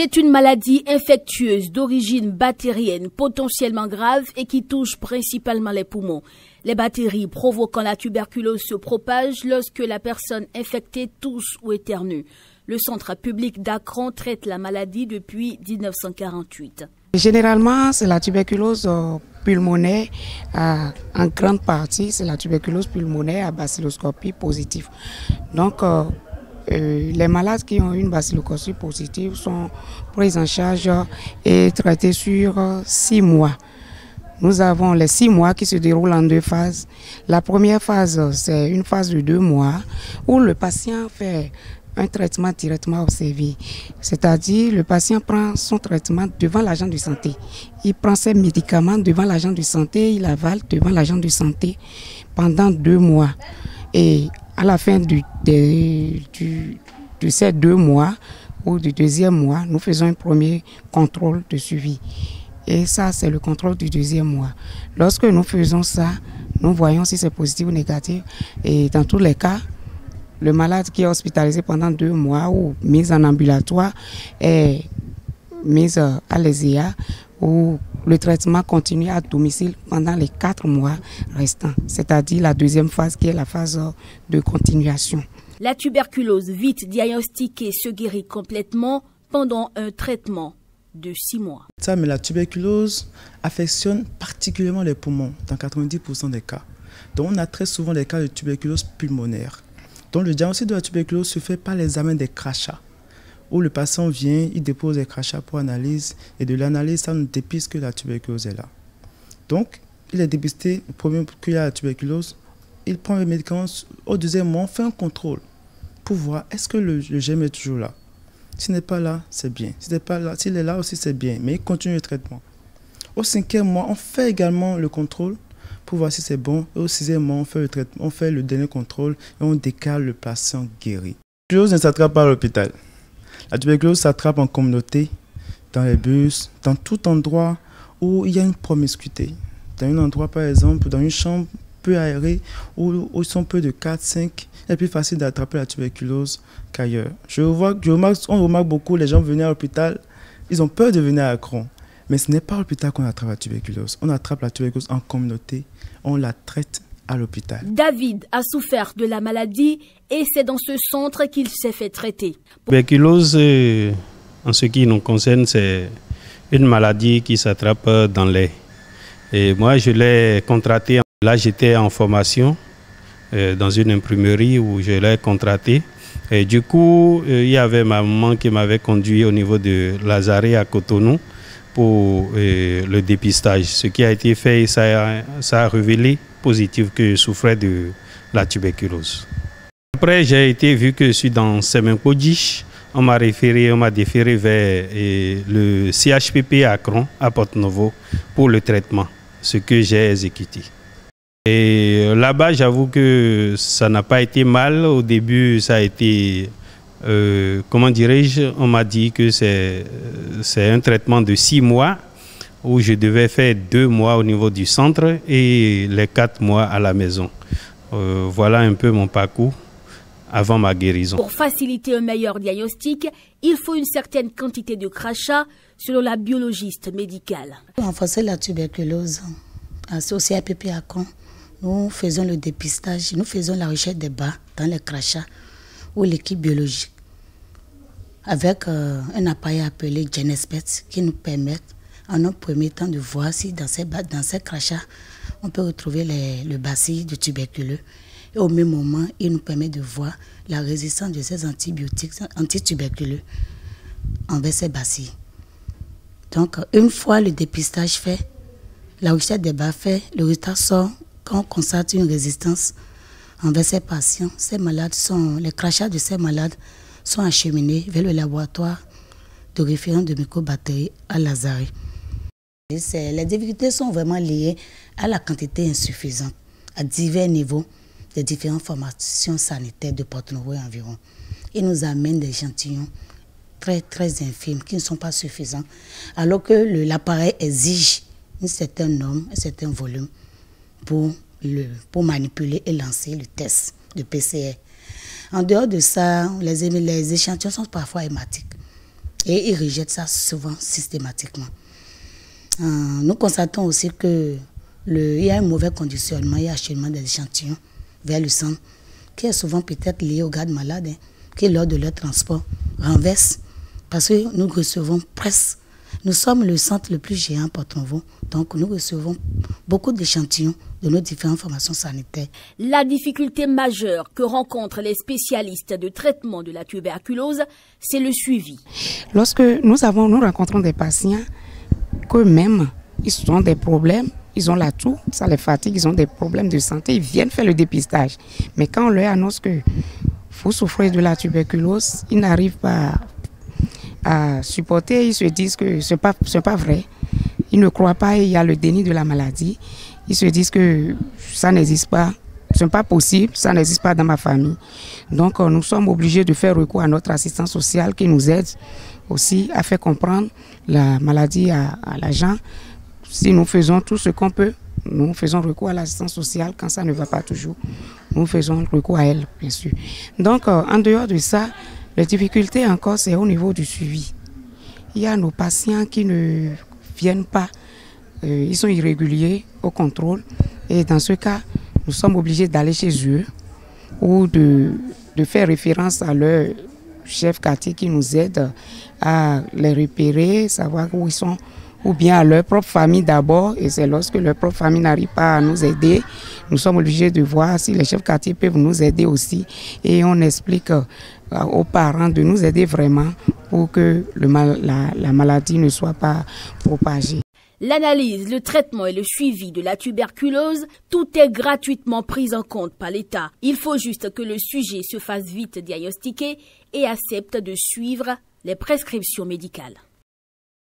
C'est une maladie infectieuse d'origine bactérienne potentiellement grave et qui touche principalement les poumons. Les bactéries provoquant la tuberculose se propagent lorsque la personne infectée tousse ou éternue. Le centre public d'Accran traite la maladie depuis 1948. Généralement, c'est la tuberculose pulmonaire, en grande partie, c'est la tuberculose pulmonaire à bacilloscopie positive. Donc, les malades qui ont une bacilloscopie positive sont pris en charge et traités sur 6 mois. Nous avons les 6 mois qui se déroulent en 2 phases. La première phase, c'est une phase de 2 mois où le patient fait un traitement directement observé. C'est-à-dire, le patient prend son traitement devant l'agent de santé. Il prend ses médicaments devant l'agent de santé, il avale devant l'agent de santé pendant 2 mois. Et à la fin de ces 2 mois ou du 2e mois, nous faisons un premier contrôle de suivi. Et ça, c'est le contrôle du 2e mois. Lorsque nous faisons ça, nous voyons si c'est positif ou négatif. Et dans tous les cas, le malade qui est hospitalisé pendant 2 mois ou mis en ambulatoire est mis à l'ESEA où le traitement continue à domicile pendant les 4 mois restants, c'est-à-dire la 2e phase qui est la phase de continuation. La tuberculose vite diagnostiquée se guérit complètement pendant un traitement de 6 mois. Mais la tuberculose affectionne particulièrement les poumons dans 90% des cas. Donc on a très souvent des cas de tuberculose pulmonaire. Donc le diagnostic de la tuberculose se fait par l'examen des crachats, où le patient vient, il dépose des crachats pour analyse, et de l'analyse, ça nous dépiste que la tuberculose est là. Donc, il est dépisté, le premier qu'il y a la tuberculose, il prend le médicament, au 2e mois, on fait un contrôle pour voir est-ce que le germe est toujours là. S'il n'est pas là, c'est bien. S'il est là aussi, c'est bien, mais il continue le traitement. Au 5e mois, on fait également le contrôle pour voir si c'est bon. Et au 6e mois, on fait le traitement, on fait le dernier contrôle et on décale le patient guéri. La tuberculose ne s'attrape pas à l'hôpital. La tuberculose s'attrape en communauté, dans les bus, dans tout endroit où il y a une promiscuité. Dans un endroit, par exemple, dans une chambre peu aérée, où ils sont peu de 4, 5, il est plus facile d'attraper la tuberculose qu'ailleurs. On remarque beaucoup, les gens venus à l'hôpital, ils ont peur de venir à Accran. Mais ce n'est pas à l'hôpital qu'on attrape la tuberculose. On attrape la tuberculose en communauté, on la traite à l'hôpital. David a souffert de la maladie et c'est dans ce centre qu'il s'est fait traiter. La tuberculose, en ce qui nous concerne, c'est une maladie qui s'attrape dans l'air. Et moi, je l'ai contractée. Là, j'étais en formation dans une imprimerie où je l'ai contractée. Et du coup, il y avait ma maman qui m'avait conduit au niveau de Lazare à Cotonou pour le dépistage. Ce qui a été fait, ça a révélé positif que je souffrais de la tuberculose. Après, j'ai été vu que je suis dans Semenkodji. On m'a déféré vers le CHPP à Accran, à Porto-Novo, pour le traitement, ce que j'ai exécuté. Et là-bas, j'avoue que ça n'a pas été mal. Au début, ça a été, comment dirais-je, on m'a dit que c'est un traitement de 6 mois où je devais faire 2 mois au niveau du centre et les 4 mois à la maison. Voilà un peu mon parcours avant ma guérison. Pour faciliter un meilleur diagnostic, il faut une certaine quantité de crachats selon la biologiste médicale. Pour renforcer la tuberculose, associée à CHPP Accran, nous faisons le dépistage, nous faisons la recherche des bas dans les crachats ou l'équipe biologique avec un appareil appelé GenExpert qui nous permet en un premier temps de voir si dans ces crachats on peut retrouver le bacille du tuberculeux. Et au même moment, il nous permet de voir la résistance de ces antibiotiques antituberculeux envers ces bacilles. Donc, une fois le dépistage fait, la recherche des bas fait, le résultat sort quand on constate une résistance envers ces patients. Les crachats de ces malades sont acheminés vers le laboratoire de référence de mycobactéries à Lazare. Les difficultés sont vraiment liées à la quantité insuffisante, à divers niveaux des différentes formations sanitaires de Porto-Novo et environ. Ils nous amènent des échantillons très, très infimes qui ne sont pas suffisants, alors que l'appareil exige une certaine norme, un certain volume pour manipuler et lancer le test de PCR. En dehors de ça, les échantillons sont parfois hématiques. Et ils rejettent ça souvent, systématiquement. Nous constatons aussi que il y a un mauvais conditionnement et acheminement des échantillons vers le centre, qui est souvent peut-être lié aux gardes malades, qui lors de leur transport renversent, parce que nous recevons presque, nous sommes le centre le plus géant à Porto-Novo, donc nous recevons beaucoup d'échantillons de nos différentes formations sanitaires. La difficulté majeure que rencontrent les spécialistes de traitement de la tuberculose, c'est le suivi. Lorsque nous rencontrons des patients qu'eux-mêmes, ils ont des problèmes, ils ont la toux, ça les fatigue, ils ont des problèmes de santé, ils viennent faire le dépistage. Mais quand on leur annonce que vous souffrez de la tuberculose, ils n'arrivent pas à supporter, ils se disent que ce n'est pas vrai. Ils ne croient pas, il y a le déni de la maladie. Ils se disent que ça n'existe pas, ce n'est pas possible, ça n'existe pas dans ma famille. Donc nous sommes obligés de faire recours à notre assistance sociale qui nous aide aussi à faire comprendre la maladie à l'agent. Si nous faisons tout ce qu'on peut, nous faisons recours à l'assistance sociale quand ça ne va pas toujours. Nous faisons recours à elle, bien sûr. Donc, en dehors de ça, les difficultés encore, c'est au niveau du suivi. Il y a nos patients qui ne viennent pas, ils sont irréguliers au contrôle. Et dans ce cas, nous sommes obligés d'aller chez eux ou de faire référence à leur chef quartier qui nous aide à les repérer, savoir où ils sont, ou bien à leur propre famille d'abord. Et c'est lorsque leur propre famille n'arrive pas à nous aider, nous sommes obligés de voir si les chefs quartiers peuvent nous aider aussi. Et on explique aux parents de nous aider vraiment pour que la maladie ne soit pas propagée. L'analyse, le traitement et le suivi de la tuberculose, tout est gratuitement pris en compte par l'État. Il faut juste que le sujet se fasse vite diagnostiquer et accepte de suivre les prescriptions médicales.